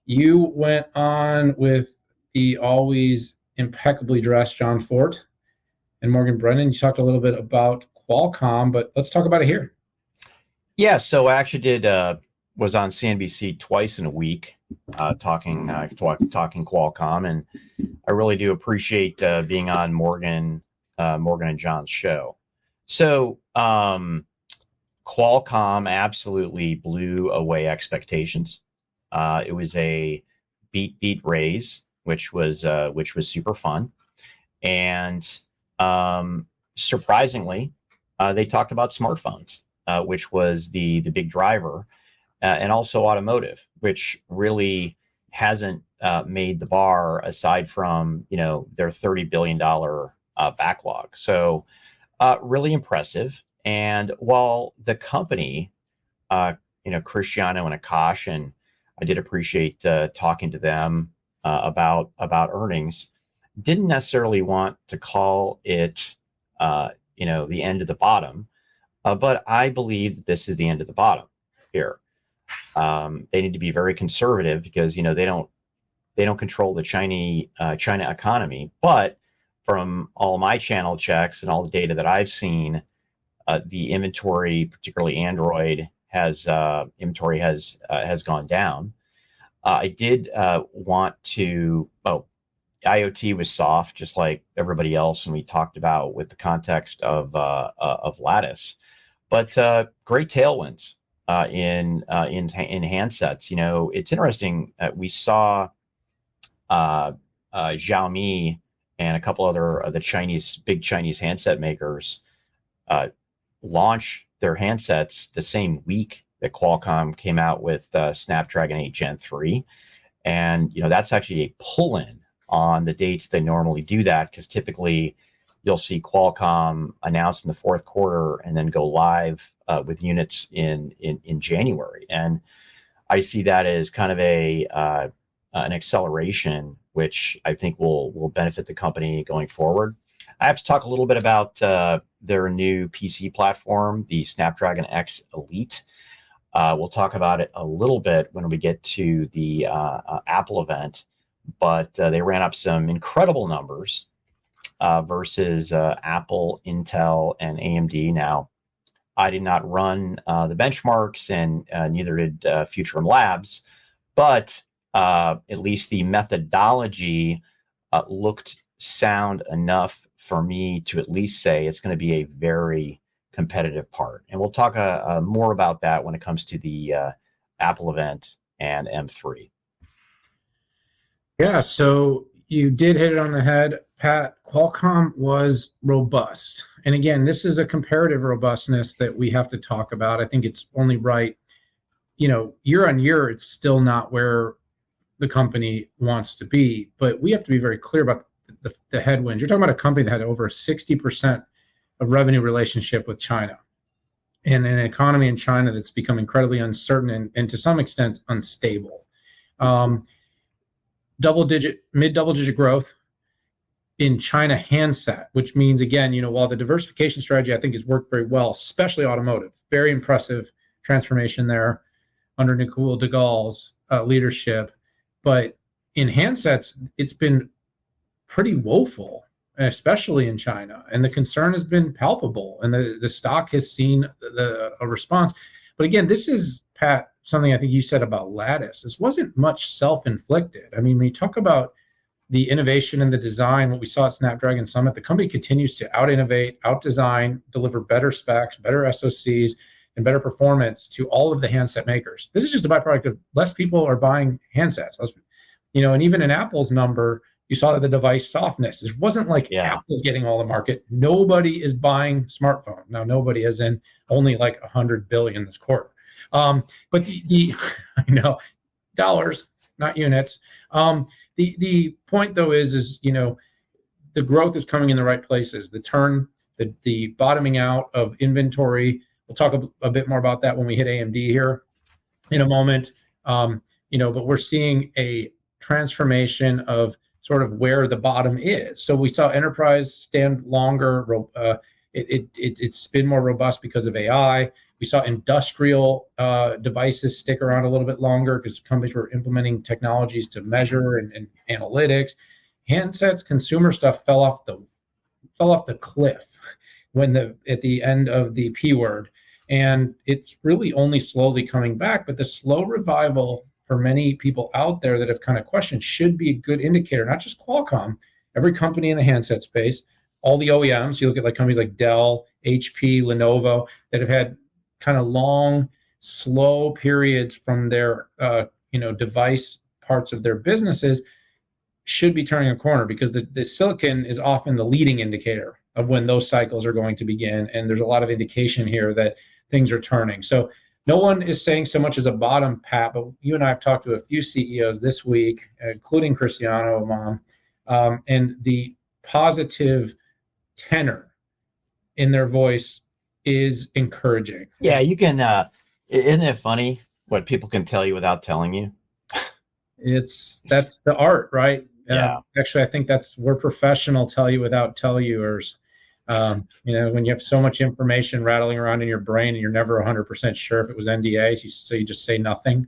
You went on with the always impeccably dressed John Fort and Morgan Brennan. You talked a little bit about Qualcomm, but let's talk about it here. Yeah, so I actually did was on CNBC twice in a week, talking Qualcomm, and I really do appreciate being on Morgan and John's show. So Qualcomm absolutely blew away expectations. It was a beat raise, which was super fun, and surprisingly, they talked about smartphones, which was the big driver, and also automotive, which really hasn't made the bar aside from their $30 billion backlog. So really impressive. And while the company, Cristiano and Akash, and I did appreciate talking to them about earnings, didn't necessarily want to call it, the end of the bottom, but I believe that this is the end of the bottom here. They need to be very conservative because they don't control the China economy. But from all my channel checks and all the data that I've seen, the inventory, particularly Android, has gone down. I did want to. Oh, IoT was soft, just like everybody else, and we talked about with the context of Lattice, but great tailwinds in handsets. It's interesting. We saw Xiaomi and a couple other of the big Chinese handset makers launch their handsets the same week that Qualcomm came out with Snapdragon 8 Gen 3. And, that's actually a pull-in on the dates they normally do that, because typically you'll see Qualcomm announce in the fourth quarter and then go live with units in January. And I see that as kind of an acceleration, which I think will benefit the company going forward. I have to talk a little bit about their new PC platform, the Snapdragon X Elite. We'll talk about it a little bit when we get to the Apple event, but they ran up some incredible numbers versus Apple, Intel, and AMD. Now, I did not run the benchmarks, and neither did Futurum Labs, but at least the methodology looked sound enough for me to at least say it's going to be a very competitive part. And we'll talk more about that when it comes to the Apple event and M3. Yeah, so you did hit it on the head, Pat. Qualcomm was robust. And again, this is a comparative robustness that we have to talk about. I think it's only right. Year on year, it's still not where the company wants to be, but we have to be very clear about the headwinds. You're talking about a company that had over a 60% of revenue relationship with China, and an economy in China that's become incredibly uncertain and to some extent unstable. Mid double digit growth in China handset, which means, again, while the diversification strategy I think has worked very well, especially automotive, very impressive transformation there under Nicole DeGaule's leadership. But in handsets, it's been pretty woeful, especially in China. And the concern has been palpable, and the stock has seen a response. But again, this is, Pat, something I think you said about Lattice. This wasn't much self-inflicted. I mean, when you talk about the innovation and the design, what we saw at Snapdragon Summit, the company continues to out-innovate, out-design, deliver better specs, better SoCs, and better performance to all of the handset makers. This is just a byproduct of less people are buying handsets. And even in Apple's number, you saw that the device softness. It wasn't like Apple's getting all the market. Nobody is buying smartphone. Now, nobody as in only like 100 billion this quarter. But I know, dollars, not units. The point though is the growth is coming in the right places. The bottoming out of inventory. We'll talk a bit more about that when we hit AMD here in a moment. But we're seeing a transformation of sort of where the bottom is. So we saw enterprise stand longer. It's been more robust because of AI. We saw industrial devices stick around a little bit longer because companies were implementing technologies to measure and analytics. Handsets, consumer stuff fell off the cliff at the end of the P word. And it's really only slowly coming back, but the slow revival for many people out there that have kind of questioned should be a good indicator, not just Qualcomm, every company in the handset space, all the OEMs. You look at like companies like Dell, HP, Lenovo that have had kind of long, slow periods from their device parts of their businesses, should be turning a corner, because the silicon is often the leading indicator of when those cycles are going to begin. And there's a lot of indication here that things are turning. So no one is saying so much as a bottom, Pat, but you and I have talked to a few CEOs this week, including Cristiano Amam, and the positive tenor in their voice is encouraging. Yeah, you can. Isn't it funny what people can tell you without telling you? That's the art, right? Yeah. Actually, I think we're professional tell you without tellers. When you have so much information rattling around in your brain and you're never 100% sure if it was NDA, so you just say nothing.